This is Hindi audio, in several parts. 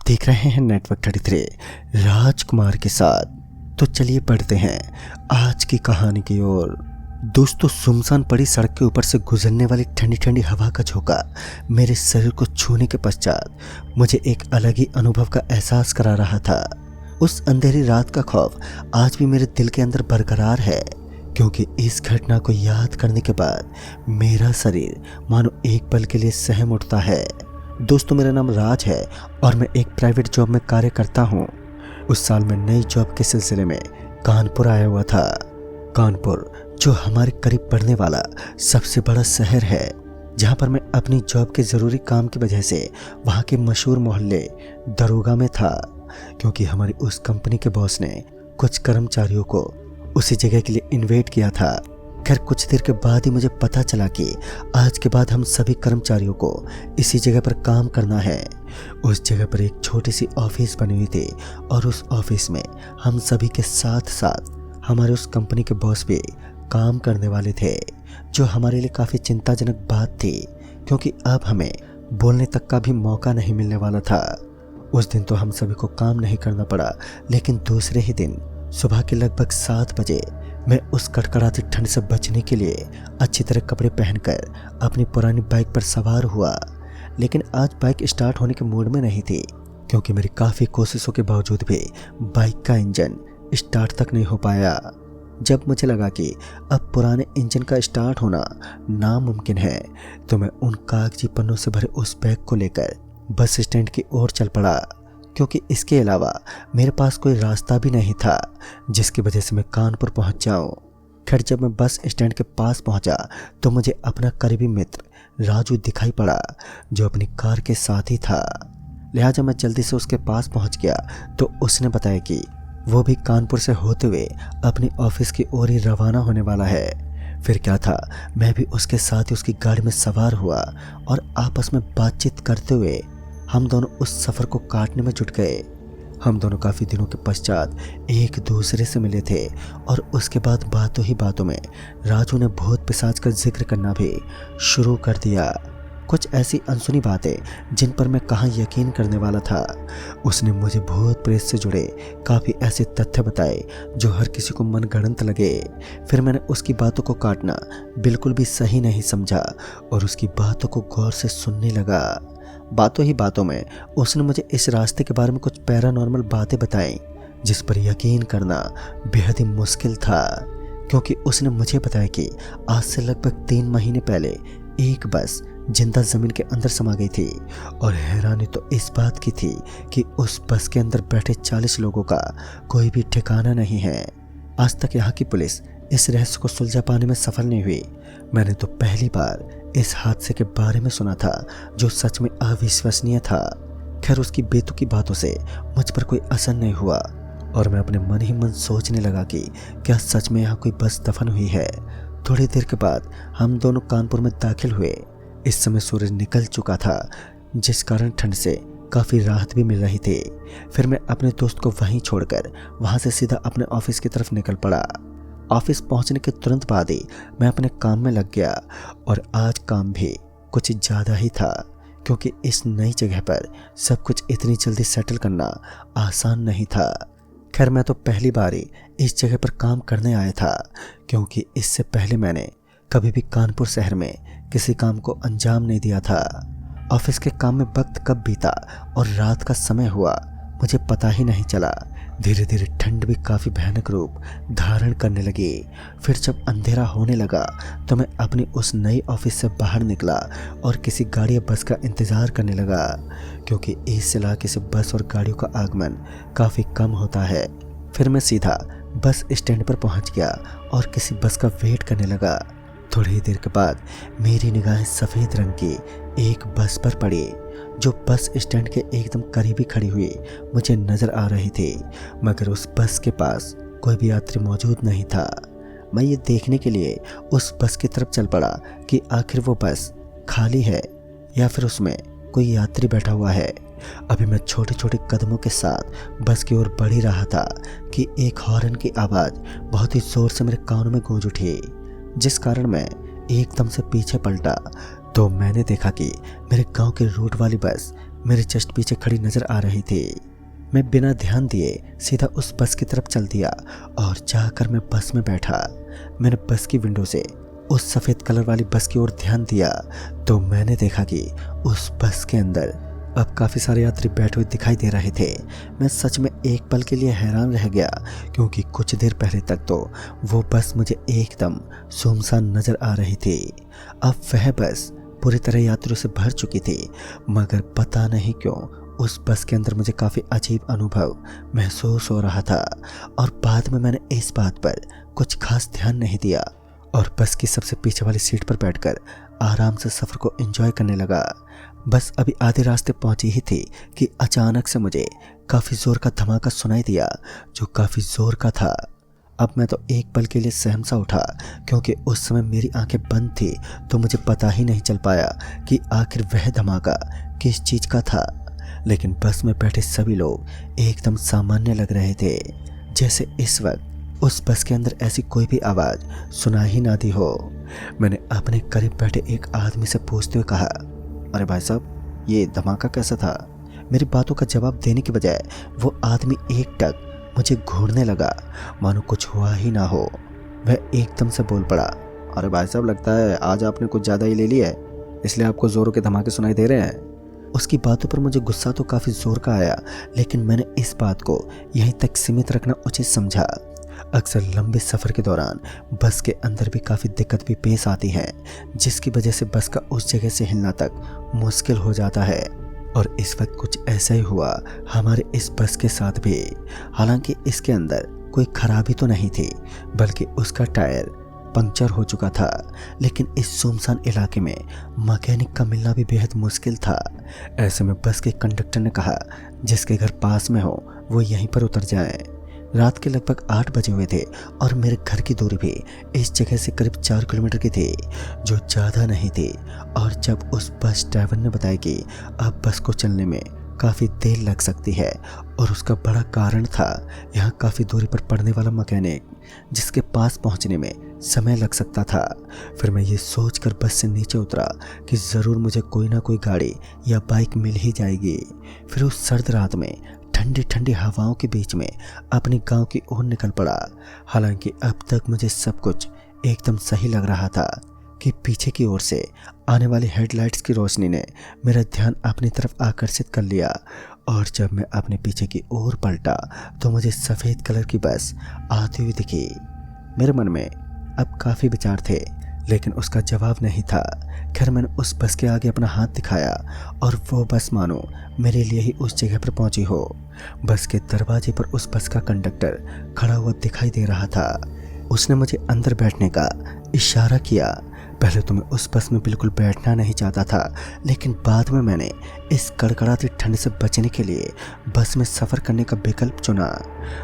देख रहे हैं नेटवर्क 33 राजकुमार के साथ। तो चलिए पढ़ते हैं आज की कहानी की ओर। दोस्तों, सुनसान पड़ी सड़क के ऊपर से गुजरने वाली ठंडी ठंडी हवा का झोंका मेरे शरीर को छूने के पश्चात मुझे एक अलग ही अनुभव का एहसास करा रहा था। उस अंधेरी रात का खौफ आज भी मेरे दिल के अंदर बरकरार है, क्योंकि इस घटना को याद करने के बाद मेरा शरीर मानो एक पल के लिए सहम उठता है। दोस्तों, मेरा नाम राज है और मैं एक प्राइवेट जॉब में कार्य करता हूँ। उस साल मैं नई जॉब के सिलसिले में कानपुर आया हुआ था। कानपुर जो हमारे करीब पड़ने वाला सबसे बड़ा शहर है, जहाँ पर मैं अपनी जॉब के ज़रूरी काम की वजह से वहाँ के मशहूर मोहल्ले दरोगा में था, क्योंकि हमारी उस कंपनी के बॉस ने कुछ कर्मचारियों को उसी जगह के लिए इनवाइट किया था। खैर, कुछ देर के बाद ही मुझे पता चला कि आज के बाद हम सभी कर्मचारियों को इसी जगह पर काम करना है। उस जगह पर एक छोटी सी ऑफिस बनी हुई थी और उस ऑफिस में हम सभी के साथ साथ हमारे उस कंपनी के बॉस भी काम करने वाले थे, जो हमारे लिए काफ़ी चिंताजनक बात थी, क्योंकि अब हमें बोलने तक का भी मौका नहीं मिलने वाला था। उस दिन तो हम सभी को काम नहीं करना पड़ा, लेकिन दूसरे ही दिन सुबह के लगभग 7 बजे मैं उस कड़कड़ाती ठंड से बचने के लिए अच्छी तरह कपड़े पहनकर अपनी पुरानी बाइक पर सवार हुआ। लेकिन आज बाइक स्टार्ट होने के मूड में नहीं थी, क्योंकि मेरी काफ़ी कोशिशों के बावजूद भी बाइक का इंजन स्टार्ट तक नहीं हो पाया। जब मुझे लगा कि अब पुराने इंजन का स्टार्ट होना नामुमकिन है, तो मैं उन कागजी पन्नों से भरे उस बैग को लेकर बस स्टैंड की ओर चल पड़ा, क्योंकि इसके अलावा मेरे पास कोई रास्ता भी नहीं था जिसकी वजह से मैं कानपुर पहुंच जाऊं। खैर, जब मैं बस स्टैंड के पास पहुंचा तो मुझे अपना करीबी मित्र राजू दिखाई पड़ा, जो अपनी कार के साथ ही था। लिहाजा मैं जल्दी से उसके पास पहुंच गया तो उसने बताया कि वो भी कानपुर से होते हुए अपनी ऑफिस की ओर ही रवाना होने वाला है। फिर क्या था, मैं भी उसके साथ ही उसकी गाड़ी में सवार हुआ और आपस में बातचीत करते हुए हम दोनों उस सफ़र को काटने में जुट गए। हम दोनों काफ़ी दिनों के पश्चात एक दूसरे से मिले थे और उसके बाद बातों ही बातों में राजू ने भूत पिशाच का जिक्र करना भी शुरू कर दिया। कुछ ऐसी अनसुनी बातें जिन पर मैं कहाँ यकीन करने वाला था। उसने मुझे भूत प्रेत से जुड़े काफ़ी ऐसे तथ्य बताए जो हर किसी को मनगढ़ंत लगे। फिर मैंने उसकी बातों को काटना बिल्कुल भी सही नहीं समझा और उसकी बातों को गौर से सुनने लगा। बातों ही बातों में उसने मुझे इस रास्ते के बारे में कुछ पैरानॉर्मल बातें बताई, जिस पर यकीन करना बेहद ही मुश्किल था, क्योंकि उसने मुझे बताया कि आज से लगभग 3 महीने पहले एक बस जिंदा ज़मीन के अंदर समा गई थी। और हैरानी तो इस बात की थी कि उस बस के अंदर बैठे 40 लोगों का कोई भी ठिकाना नहीं है। आज तक यहाँ की पुलिस इस रहस्य को सुलझा पाने में सफल नहीं हुई। मैंने तो पहली बार इस हादसे के बारे में सुना था, जो सच में अविश्वसनीय था। खैर, उसकी बेतुकी बातों से मुझ पर कोई असर नहीं हुआ और मैं अपने मन ही मन सोचने लगा कि क्या सच में यहाँ कोई बस दफन हुई है। थोड़ी देर के बाद हम दोनों कानपुर में दाखिल हुए। इस समय सूरज निकल चुका था, जिस कारण ठंड से काफ़ी राहत भी मिल रही थी। फिर मैं अपने दोस्त को वहीं छोड़कर वहाँ से सीधा अपने ऑफिस की तरफ निकल पड़ा। ऑफिस पहुँचने के तुरंत बाद ही मैं अपने काम में लग गया और आज काम भी कुछ ज़्यादा ही था, क्योंकि इस नई जगह पर सब कुछ इतनी जल्दी सेटल करना आसान नहीं था। खैर, मैं तो पहली बार ही इस जगह पर काम करने आया था, क्योंकि इससे पहले मैंने कभी भी कानपुर शहर में किसी काम को अंजाम नहीं दिया था। ऑफिस के काम में वक्त कब बीता और रात का समय हुआ मुझे पता ही नहीं चला। धीरे धीरे ठंड भी काफ़ी भयानक रूप धारण करने लगी। फिर जब अंधेरा होने लगा तो मैं अपनी उस नई ऑफिस से बाहर निकला और किसी गाड़ी या बस का इंतज़ार करने लगा, क्योंकि इस इलाके से बस और गाड़ियों का आगमन काफ़ी कम होता है। फिर मैं सीधा बस स्टैंड पर पहुंच गया और किसी बस का वेट करने लगा। थोड़ी ही देर के बाद मेरी निगाहें सफ़ेद रंग की एक बस पर पड़ी, जो बस स्टैंड के एकदम करीब ही खड़ी हुई मुझे नज़र आ रही थी, मगर उस बस के पास कोई भी यात्री मौजूद नहीं था। मैं ये देखने के लिए उस बस की तरफ चल पड़ा कि आखिर वो बस खाली है या फिर उसमें कोई यात्री बैठा हुआ है। अभी मैं छोटे छोटे कदमों के साथ बस की ओर बढ़ ही रहा था कि एक हॉर्न की आवाज़ बहुत ही ज़ोर से मेरे कानों में गूंज उठी, जिस कारण मैं एकदम से पीछे पलटा तो मैंने देखा कि मेरे गांव की रूट वाली बस मेरे जस्ट पीछे खड़ी नजर आ रही थी। मैं बिना ध्यान दिए सीधा उस बस की तरफ चल दिया और जाकर मैं बस में बैठा। मैंने बस की विंडो से उस सफ़ेद कलर वाली बस की ओर ध्यान दिया तो मैंने देखा कि उस बस के अंदर अब काफ़ी सारे यात्री बैठे हुए दिखाई दे रहे थे। मैं सच में एक पल के लिए हैरान रह गया, क्योंकि कुछ देर पहले तक तो वो बस मुझे एकदम सुनसान नज़र आ रही थी। अब वह बस पूरी तरह यात्रियों से भर चुकी थी, मगर पता नहीं क्यों उस बस के अंदर मुझे काफ़ी अजीब अनुभव महसूस हो रहा था। और बाद में मैंने इस बात पर कुछ खास ध्यान नहीं दिया और बस की सबसे पीछे वाली सीट पर बैठकर आराम से सफ़र को एंजॉय करने लगा। बस अभी आधे रास्ते पहुंची ही थी कि अचानक से मुझे काफ़ी ज़ोर का धमाका सुनाई दिया, जो काफ़ी ज़ोर का था। अब मैं तो एक पल के लिए सहम सा उठा, क्योंकि उस समय मेरी आंखें बंद थी तो मुझे पता ही नहीं चल पाया कि आखिर वह धमाका किस चीज़ का था। लेकिन बस में बैठे सभी लोग एकदम सामान्य लग रहे थे, जैसे इस वक्त उस बस के अंदर ऐसी कोई भी आवाज़ सुना ही ना दी हो। मैंने अपने करीब बैठे एक आदमी से पूछते हुए कहा, अरे भाई साहब, ये धमाका कैसा था? मेरी बातों का जवाब देने के बजाय वो आदमी एकटक मुझे घूरने लगा, मानो कुछ हुआ ही ना हो। वह एकदम से बोल पड़ा, अरे भाई साहब, लगता है आज आपने कुछ ज़्यादा ही ले लिया है, इसलिए आपको ज़ोरों के धमाके सुनाई दे रहे हैं। उसकी बातों पर मुझे गुस्सा तो काफ़ी ज़ोर का आया, लेकिन मैंने इस बात को यहीं तक सीमित रखना उचित समझा। अक्सर लंबे सफ़र के दौरान बस के अंदर भी काफ़ी दिक्कत भी पेश आती है, जिसकी वजह से बस का उस जगह से हिलना तक मुश्किल हो जाता है। और इस वक्त कुछ ऐसा ही हुआ हमारे इस बस के साथ भी। हालांकि इसके अंदर कोई खराबी तो नहीं थी, बल्कि उसका टायर पंक्चर हो चुका था। लेकिन इस सुनसान इलाके में मैकेनिक का मिलना भी बेहद मुश्किल था। ऐसे में बस के कंडक्टर ने कहा, जिसके घर पास में हो वो यहीं पर उतर जाए। रात के लगभग 8 बजे हुए थे और मेरे घर की दूरी भी इस जगह से करीब 4 किलोमीटर की थी, जो ज़्यादा नहीं थी। और जब उस बस ड्राइवर ने बताया कि अब बस को चलने में काफ़ी देर लग सकती है, और उसका बड़ा कारण था यहाँ काफ़ी दूरी पर पड़ने वाला मैकेनिक, जिसके पास पहुँचने में समय लग सकता था, फिर मैं ये सोचकर बस से नीचे उतरा कि ज़रूर मुझे कोई ना कोई गाड़ी या बाइक मिल ही जाएगी। फिर उस सर्द रात में ठंडी ठंडी हवाओं के बीच में अपने गांव की ओर निकल पड़ा। हालांकि अब तक मुझे सब कुछ एकदम सही लग रहा था कि पीछे की ओर से आने वाली हेडलाइट्स की रोशनी ने मेरा ध्यान अपनी तरफ आकर्षित कर लिया। और जब मैं अपने पीछे की ओर पलटा तो मुझे सफ़ेद कलर की बस आती हुई दिखी। मेरे मन में अब काफ़ी विचार थे, लेकिन उसका जवाब नहीं था। खैर, मैंने उस बस के आगे अपना हाथ दिखाया और वो बस मानो मेरे लिए ही उस जगह पर पहुंची हो। बस के दरवाजे पर उस बस का कंडक्टर खड़ा हुआ दिखाई दे रहा था। उसने मुझे अंदर बैठने का इशारा किया। पहले तो मैं उस बस में बिल्कुल बैठना नहीं चाहता था, लेकिन बाद में मैंने इस कड़कड़ाती ठंड से बचने के लिए बस में सफ़र करने का विकल्प चुना।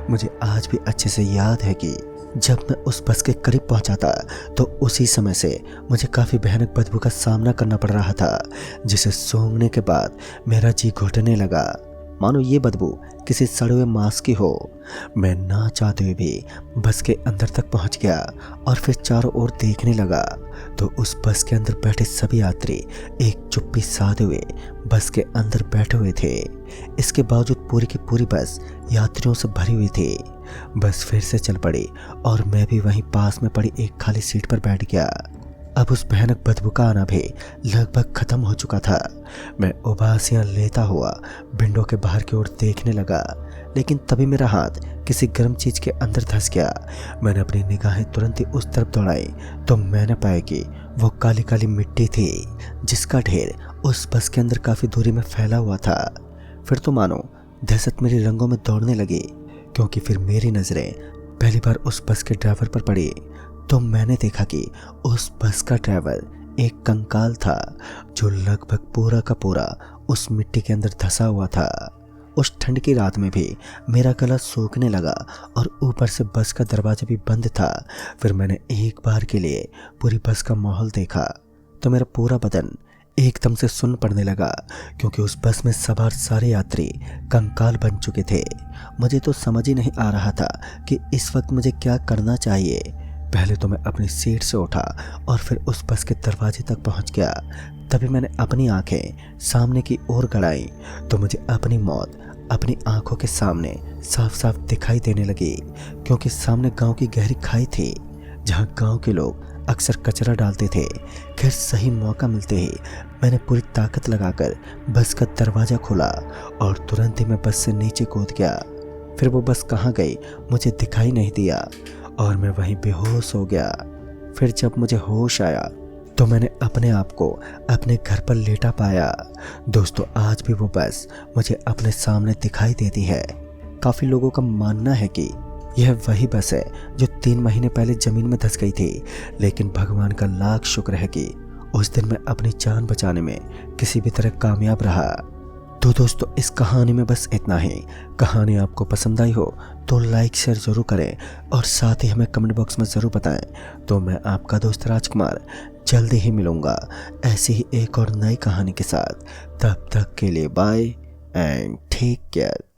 मुझे आज भी अच्छे से याद है कि जब मैं उस बस के करीब पहुंचा था तो उसी समय से मुझे काफ़ी भयानक बदबू का सामना करना पड़ रहा था, जिसे सूंघने के बाद मेरा जी घुटने लगा, मानो ये बदबू किसी सड़े हुए मांस की हो। मैं ना चाहते हुए भी बस के अंदर तक पहुंच गया और फिर चारों ओर देखने लगा तो उस बस के अंदर बैठे सभी यात्री एक चुप्पी साधे हुए बस के अंदर बैठे हुए थे। इसके बावजूद पूरी की पूरी बस यात्रियों से भरी हुई थी। बस फिर से चल पड़ी और मैं भी वहीं पास में पड़ी एक खाली सीट पर बैठ गया। अब उस भयानक बदबू का आना भी लगभग खत्म हो चुका था। मैं उबासियां लेता हुआ विंडो के बाहर की ओर देखने लगा, लेकिन तभी मेरा हाथ किसी गर्म चीज़ के अंदर धंस गया। मैंने अपनी निगाहें तुरंत ही उस तरफ दौड़ाई तो मैंने पाया कि वो काली काली मिट्टी थी, जिसका ढेर उस बस के अंदर काफ़ी दूरी में फैला हुआ था। फिर तो मानो दहशत मेरी रंगों में दौड़ने लगी, क्योंकि फिर मेरी नज़रें पहली बार उस बस के ड्राइवर पर पड़ी तो मैंने देखा कि उस बस का ड्राइवर एक कंकाल था, जो लगभग पूरा का पूरा उस मिट्टी के अंदर धंसा हुआ था। उस ठंड की रात में भी मेरा गला सूखने लगा और ऊपर से बस का दरवाजा भी बंद था। फिर मैंने एक बार के लिए पूरी बस का माहौल देखा तो मेरा पूरा बदन एकदम से सुन्न पड़ने लगा, क्योंकि उस बस में सवार सारे यात्री कंकाल बन चुके थे। मुझे तो समझ ही नहीं आ रहा था कि इस वक्त मुझे क्या करना चाहिए। पहले तो मैं अपनी सीट से उठा और फिर उस बस के दरवाजे तक पहुंच गया। तभी मैंने अपनी आंखें सामने की ओर गड़ाई तो मुझे अपनी मौत अपनी आंखों के सामने साफ साफ दिखाई देने लगी, क्योंकि सामने गांव की गहरी खाई थी जहां गांव के लोग अक्सर कचरा डालते थे। खैर सही मौका मिलते ही मैंने पूरी ताकत लगाकर बस का दरवाज़ा खोला और तुरंत ही मैं बस से नीचे कूद गया। फिर वो बस कहाँ गई मुझे दिखाई नहीं दिया और मैं वहीं बेहोश हो गया। फिर जब मुझे होश आया तो मैंने अपने आप को अपने घर पर लेटा पाया। दोस्तों आज भी वो बस मुझे अपने सामने दिखाई देती है। काफ़ी लोगों का मानना है कि यह वही बस है जो 3 महीने पहले ज़मीन में धंस गई थी, लेकिन भगवान का लाख शुक्र है कि उस दिन मैं अपनी जान बचाने में किसी भी तरह कामयाब रहा। तो दोस्तों इस कहानी में बस इतना ही। कहानी आपको पसंद आई हो तो लाइक शेयर ज़रूर करें और साथ ही हमें कमेंट बॉक्स में ज़रूर बताएं। तो मैं आपका दोस्त राजकुमार जल्दी ही मिलूँगा ऐसी ही एक और नई कहानी के साथ। तब तक के लिए बाय एंड टेक केयर।